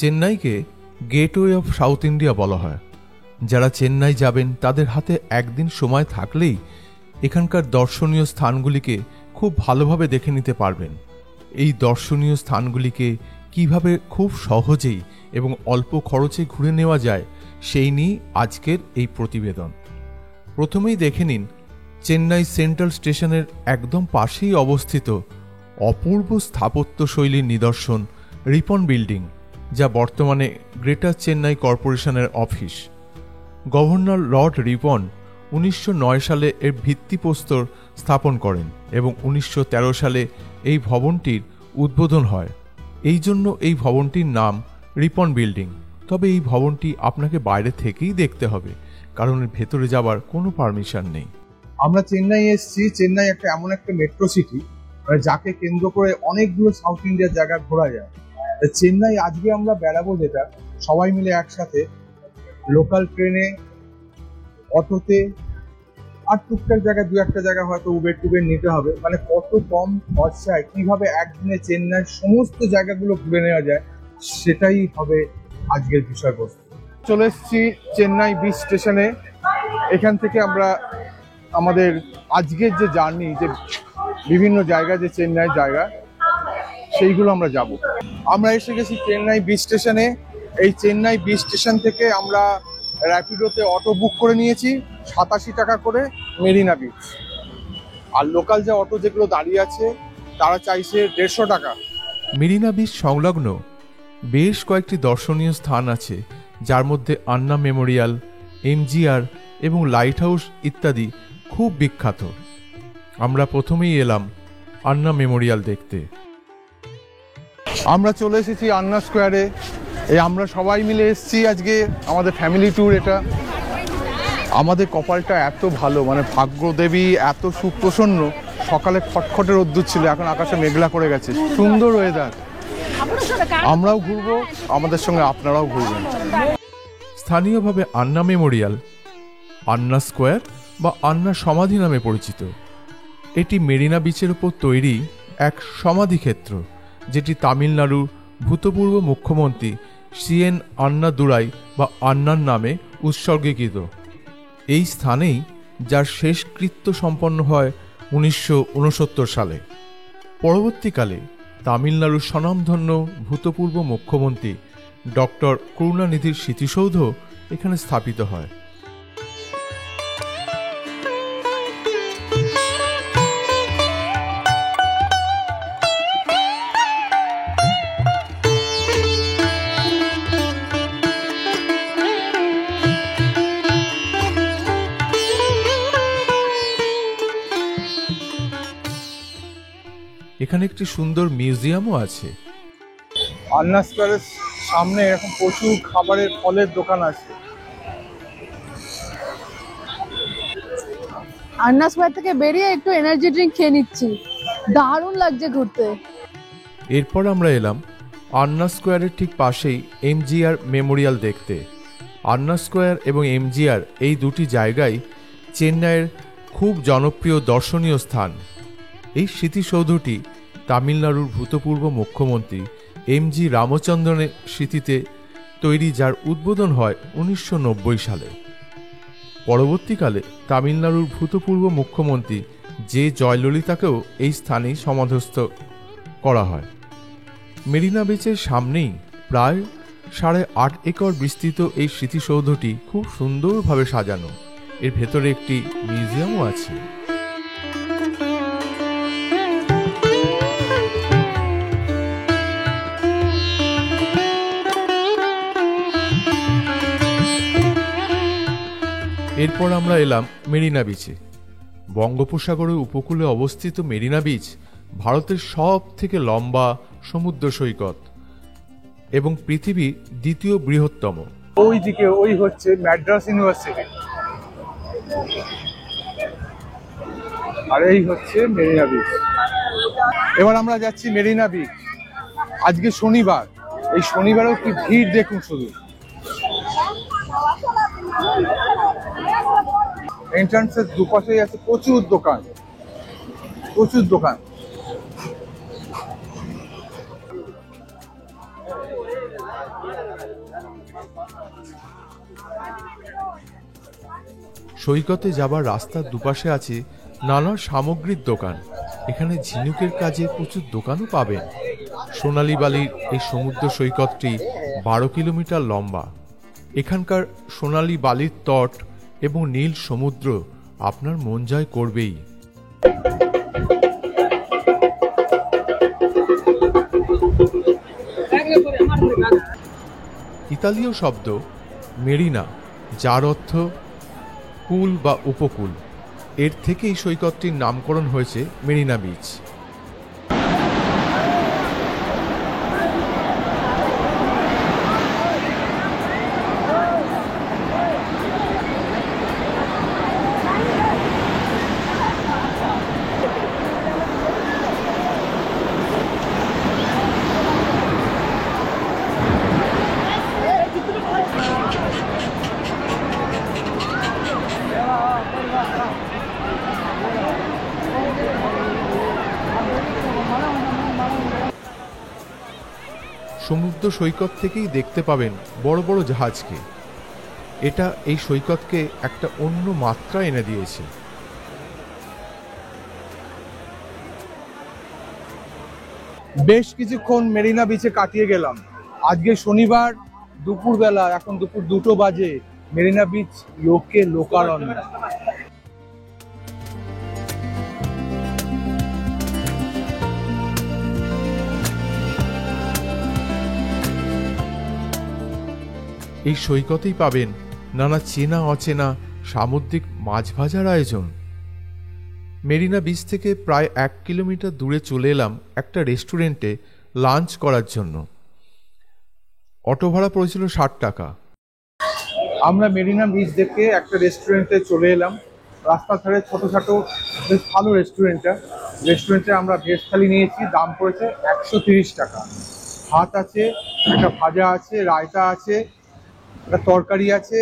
চেন্নাইকে gateway of south India বলা হয়। যারা চেন্নাই যাবেন তাদের হাতে একদিন সময় থাকলেই এখানকার দর্শনীয় স্থানগুলিকে খুব ভালোভাবে দেখে নিতে পারবেন। এই দর্শনীয় স্থানগুলিকে কিভাবে খুব সহজেই এবং অল্প খরচে ঘুরে নেওয়া যায় সেই নিয়ে আজকের এই প্রতিবেদন। প্রথমেই দেখে নিন চেন্নাই সেন্ট্রাল স্টেশনের একদম পাশেই অবস্থিত অপূর্ব স্থাপত্যশৈলীর নিদর্শন রিপন বিল্ডিং, যা বর্তমানে গ্রেটার চেন্নাই কর্পোরেশনের অফিস। গভর্নর লর্ড রিপন 1909 সালে এর ভিত্তিপ্রস্তর স্থাপন করেন এবং 1913 সালে এই ভবনটির উদ্বোধন হয়। এই জন্য এই ভবনটির নাম রিপন বিল্ডিং। তবে এই ভবনটি আপনাকে বাইরে থেকেই দেখতে হবে, কারণ এর ভেতরে যাবার কোনো পারমিশন নেই। আমরা চেন্নাই এসেছি। চেন্নাই এমন একটা মেট্রো সিটি যাকে কেন্দ্র করে অনেকগুলো সাউথ ইন্ডিয়ার জায়গা ঘোরা যায়। চেন্নাই আজকে আমরা বেড়াবো যেটা সবাই মিলে একসাথে, লোকাল ট্রেনে, অটোতে, আর টুকটাক জায়গায় দু একটা জায়গা হয়তো উবের টুবের নিতে হবে। মানে কত কম খরচায় কিভাবে একদিনে চেন্নাইয়ের সমস্ত জায়গাগুলো ঘুরে নেওয়া যায় সেটাই হবে আজকের বিষয়বস্তু। চলে এসেছি চেন্নাই বিচ স্টেশনে। এখান থেকে আমরা আমাদের আজকের যে জার্নি, যে বিভিন্ন জায়গায় যে চেন্নাইয়ের জায়গা সেইগুলো আমরা যাব। আমরা এসে গেছি চেন্নাই বিচ স্টেশনে। এই চেন্নাই বিচ স্টেশন থেকে আমরা র্যাপিডোতে অটো বুক করে নিয়েছি 87 টাকা করে মেরিনা বিচ। আর লোকাল যে অটো যেগুলো দাঁড়িয়ে আছে তারা চাইছে 150 টাকা। মেরিনা বিচ সংলগ্ন বেশ কয়েকটি দর্শনীয় স্থান আছে, যার মধ্যে আন্না মেমোরিয়াল, এমজিআর এবং লাইট হাউস ইত্যাদি খুব বিখ্যাত। আমরা প্রথমেই এলাম আন্না মেমোরিয়াল দেখতে। আমরা চলে এসেছি আন্না স্কোয়ারে। আমরা সবাই মিলে এসেছি আজকে, আমাদের ফ্যামিলি ট্যুর এটা। আমাদের কপালটা এত ভালো, মানে ভাগ্যদেবী এত সুপ্রসন্ন। সকালে খটখটে রোদ্দুর ছিল, এখন আকাশে মেঘলা করে গেছে, সুন্দর ওয়েদার। আমরাও ঘুরবো, আমাদের সঙ্গে আপনারাও ঘুরবেন। স্থানীয়ভাবে আন্না মেমোরিয়াল আন্না স্কোয়ার বা আন্না সমাধি নামে পরিচিত। এটি মেরিনা বিচের উপর তৈরি এক সমাধিক্ষেত্র, যেটি তামিলনাড়ুর ভূতপূর্ব মুখ্যমন্ত্রী সিএন আন্নাদুরাই বা আন্নার নামে উৎসর্গীকৃত। এই স্থানেই যার শেষকৃত্য সম্পন্ন হয় 1969 সালে। পরবর্তীকালে তামিলনাড়ুর স্বনামধন্য ভূতপূর্ব মুখ্যমন্ত্রী ডক্টর করুণানিধির স্মৃতিসৌধ এখানে স্থাপিত হয়। এখানে একটি সুন্দর মিউজিয়ামও আছে। আন্না স্কোয়ারের সামনে এখন প্রচুর খাবারের ফলের দোকান আছে। আন্না স্কোয়ার থেকে বেরিয়ে একটু এনার্জি ড্রিঙ্ক খেয়ে নিচ্ছি, দারুণ লাগছে ঘুরতে। এরপর আমরা এলাম আন্না স্কোয়ারের ঠিক পাশেই এমজিআর মেমোরিয়াল দেখতে। আন্না স্কোয়ার এবং এমজিআর এই দুটি জায়গায় চেন্নাইয়ের খুব জনপ্রিয় দর্শনীয় স্থান। এই স্মৃতিসৌধটি তামিলনাড়ুর ভূতপূর্ব মুখ্যমন্ত্রী এমজি রামচন্দ্রনের স্মৃতিতে তৈরি, যার উদ্বোধন হয় 1990 সালে। পরবর্তীকালে তামিলনাড়ুর ভূতপূর্ব মুখ্যমন্ত্রী জে জয়ললিতাকেও এই স্থানেই সমাধিস্থ করা হয়। মেরিনা বিচের সামনেই প্রায় 8.5 একর বিস্তৃত এই স্মৃতিসৌধটি খুব সুন্দরভাবে সাজানো। এর ভেতরে একটি মিউজিয়ামও আছে। এরপর আমরা এলাম মেরিনা বিচে। বঙ্গোপসাগরের উপকূলে অবস্থিত মেরিনা বিচ ভারতের সব থেকে লম্বা সমুদ্র সৈকত এবং পৃথিবীর দ্বিতীয় বৃহত্তম। ওই দিকে ওই হচ্ছে ম্যাড্রাস ইউনিভার্সিটি, আর এই হচ্ছে মেরিনা বিচ। এবার আমরা যাচ্ছি মেরিনা বিচ। আজকে শনিবার, এই শনিবারেও কি ভিড় দেখুন শুধু। এন্ট্রান্সের দুপাশেই আছে প্রচুর দোকান, প্রচুর দোকান। সৈকতে যাবার রাস্তার দুপাশে আছে নানা সামগ্রীর দোকান। এখানে ঝিনুকের কাজে প্রচুর দোকানও পাবেন। সোনালী বালির এই সমুদ্র সৈকতটি 12 কিলোমিটার লম্বা। এখানকার সোনালী বালির তট এবং নীল সমুদ্র আপনার মন জয় করবেই। ইতালীয় শব্দ মেরিনা, যার অর্থ কুল বা উপকূল, এর থেকেই সৈকতটির নামকরণ হয়েছে মেরিনা বিচ। সমুদ্র সৈকত থেকেই দেখতে পাবেন বড় বড় জাহাজকে। এটা এই সৈকতকে একটা অন্য মাত্রা এনে দিয়েছে। বেশ কিছুক্ষণ মেরিনা বিচে কাটিয়ে গেলাম। আজকে শনিবার দুপুরবেলা, এখন দুপুর 2টো বাজে। মেরিনা বিচ লোকে লোকারণ্য। এই সৈকতেই পাবেন নানা চেনা অচেনা সামুদ্রিক মাছ ভাজার আয়োজন। মেরিনা বিচ থেকে প্রায় 1 কিলোমিটার দূরে চলে এলাম একটা রেস্টুরেন্টে লাঞ্চ করার জন্য। অটো ভাড়া পড়েছিল 60 টাকা। আমরা মেরিনা বিচ দেখে একটা রেস্টুরেন্টে চলে এলাম। রাস্তার ধারে ছোটখাটো বেশ ভালো রেস্টুরেন্টে আমরা ভেজ থালি নিয়েছি। দাম পড়েছে 130 টাকা। ভাত আছে, একটা ভাজা আছে, রায়তা আছে, একটা তরকারি আছে,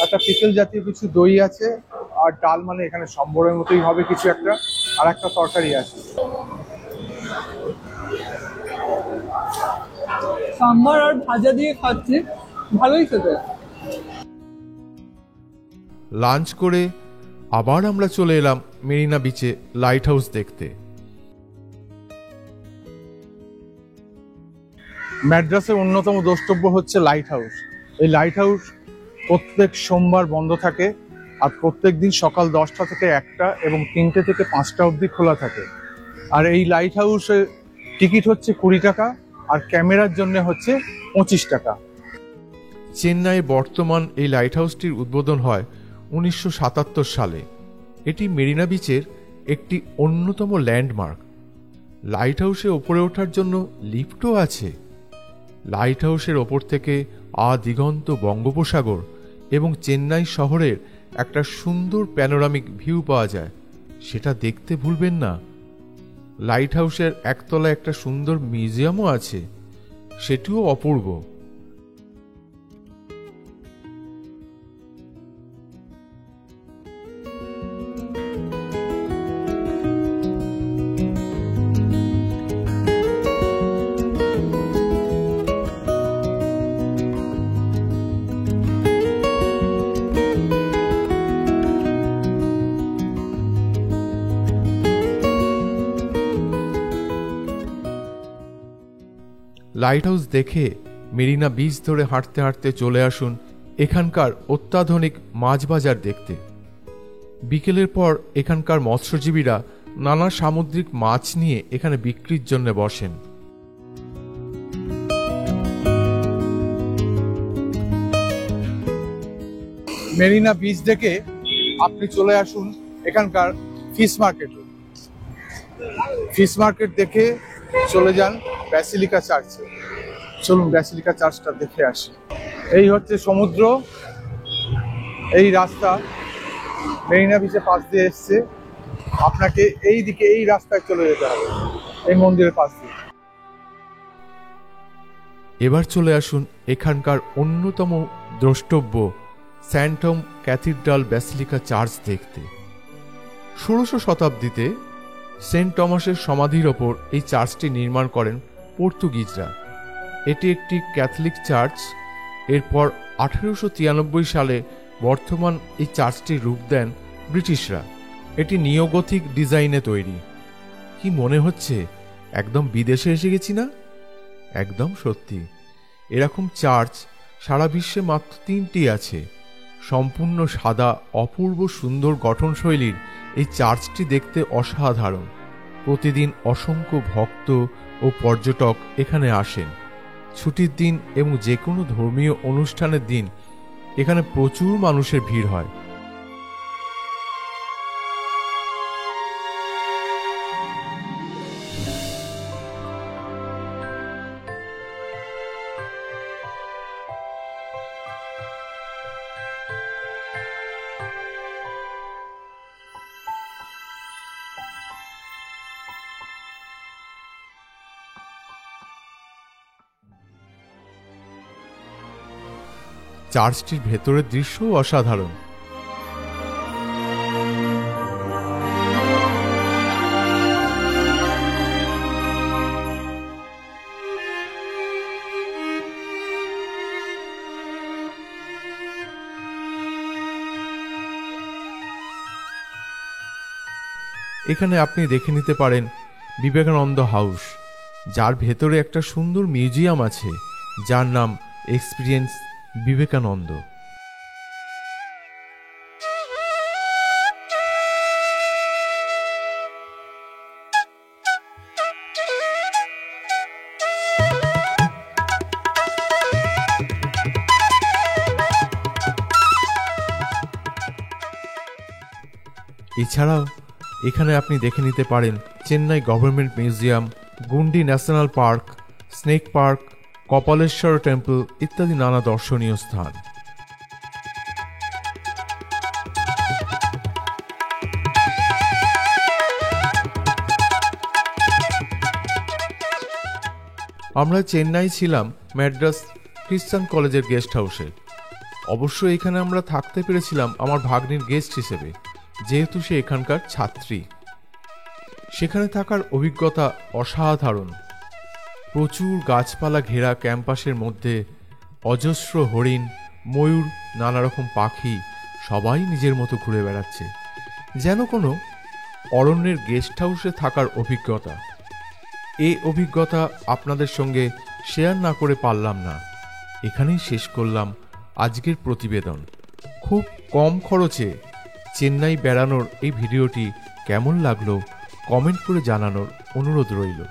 একটা পিকল জাতীয় কিছু দই আছে, আর ডাল, মানে এখানে সম্বরের মতোই হবে কিছু একটা, আর একটা তরকারি আছে। সাম্বার আর ভাজা দিয়ে খাচ্ছি, ভালোই খেতে। লাঞ্চ করে আবার আমরা চলে এলাম মেরিনা বিচে লাইট হাউস দেখতে। ম্যাড্রাসের অন্যতম দ্রষ্টব্য হচ্ছে লাইট হাউস। এই লাইট হাউস প্রত্যেক সোমবার বন্ধ থাকে, আর প্রত্যেক দিন সকাল 10টা থেকে 1টা এবং 3টে থেকে 5টা অবধি খোলা থাকে। আর এই লাইট হাউসের টিকিট হচ্ছে 20 টাকা, আর ক্যামেরার জন্য হচ্ছে 25 টাকা। চেন্নাইয়ে বর্তমান এই লাইট হাউসটির উদ্বোধন হয় 1977 সালে। এটি মেরিনা বিচের একটি অন্যতম ল্যান্ডমার্ক। লাইট হাউসে ওপরে ওঠার জন্য লিফটও আছে। লাইট হাউসের ওপর থেকে দিগন্ত বঙ্গোপসাগর এবং চেন্নাই শহরের একটা সুন্দর প্যানোরামিক ভিউ পাওয়া যায়, সেটা দেখতে ভুলবেন না। লাইট হাউসের একতলায় একটা সুন্দর মিউজিয়ামও আছে, সেটিও অপূর্ব। লাইট হাউস দেখে মেরিনা বিচ ধরে হাঁটতে হাঁটতে চলে আসুন এখানকার অত্যাধুনিক মাছ বাজার দেখতে। বিকেলের পর এখানকার মৎস্যজীবীরা নানা সামুদ্রিক মাছ নিয়ে এখানে বিক্রির জন্য বসেন। মেরিনা বিচ দেখে আপনি চলে আসুন এখানকার ফিশ মার্কেটে। ফিশ মার্কেট দেখে চলে যান ব্যাসিলিকা চার্চে। চলুন ব্যাসিলিকা চার্চটা দেখে আসি। এই হচ্ছে সমুদ্র, এই রাস্তা মেরিনা বিচের পাশ দিয়ে এসছে। আপনাকে এই দিকে এই রাস্তায় চলে যেতে হবে, এই মন্দিরের পাশ দিয়ে। এবার চলে আসুন এখানকার অন্যতম দ্রষ্টব্য স্যান্টম ক্যাথিড্রাল ব্যাসিলিকা চার্চ দেখতে। 16শো শতাব্দীতে সেন্ট টমাসের সমাধির ওপর এই চার্চটি নির্মাণ করেন পর্তুগিজরা। এটি একটি ক্যাথলিক চার্চ। এরপর 1893 সালে বর্তমান এই চার্চটির রূপ দেন ব্রিটিশরা। এটি নিওগথিক ডিজাইনে তৈরি। কি মনে হচ্ছে একদম বিদেশে এসে গেছি না? একদম সত্যি। এরকম চার্চ সারা বিশ্বে মাত্র 3টি আছে। সম্পূর্ণ সাদা অপূর্ব সুন্দর গঠনশৈলীর এই চার্চটি দেখতে অসাধারণ। প্রতিদিন অসংখ্য ভক্ত ও পর্যটক এখানে আসেন। ছুটির দিন এবং যে কোনো ধর্মীয় অনুষ্ঠানের দিন এখানে প্রচুর মানুষের ভিড় হয়। চার্চটির ভেতরের দৃশ্যও অসাধারণ। এখানে আপনি দেখে নিতে পারেন বিবেকানন্দ হাউস, যার ভেতরে একটা সুন্দর মিউজিয়াম আছে যার নাম এক্সপিরিয়েন্স বিবেকানন্দ। এছাড়াও এখানে আপনি দেখে নিতে পারেন Chennai government museum, Guindy national park, snake park, Kapaleeshwar temple ইত্যাদি নানা দর্শনীয় স্থান। আমরা চেন্নাই ছিলাম ম্যাড্রাস খ্রিস্টান কলেজের গেস্ট হাউসে। অবশ্য এখানে আমরা থাকতে পেরেছিলাম আমার ভাগ্নির গেস্ট হিসেবে, যেহেতু সে এখানকার ছাত্রী। সেখানে থাকার অভিজ্ঞতা অসাধারণ। প্রচুর গাছপালা ঘেরা ক্যাম্পাসের মধ্যে অজস্র হরিণ, ময়ূর, নানা রকম পাখি সবাই নিজের মতো ঘুরে বেড়াচ্ছে, যেন কোনো অরণ্যের গেস্ট হাউসে থাকার অভিজ্ঞতা। এই অভিজ্ঞতা আপনাদের সঙ্গে শেয়ার না করে পারলাম না। এখানেই শেষ করলাম আজকের প্রতিবেদন। খুব কম খরচে চেন্নাই বেড়ানোর এই ভিডিওটি কেমন লাগলো কমেন্ট করে জানানোর অনুরোধ রইল।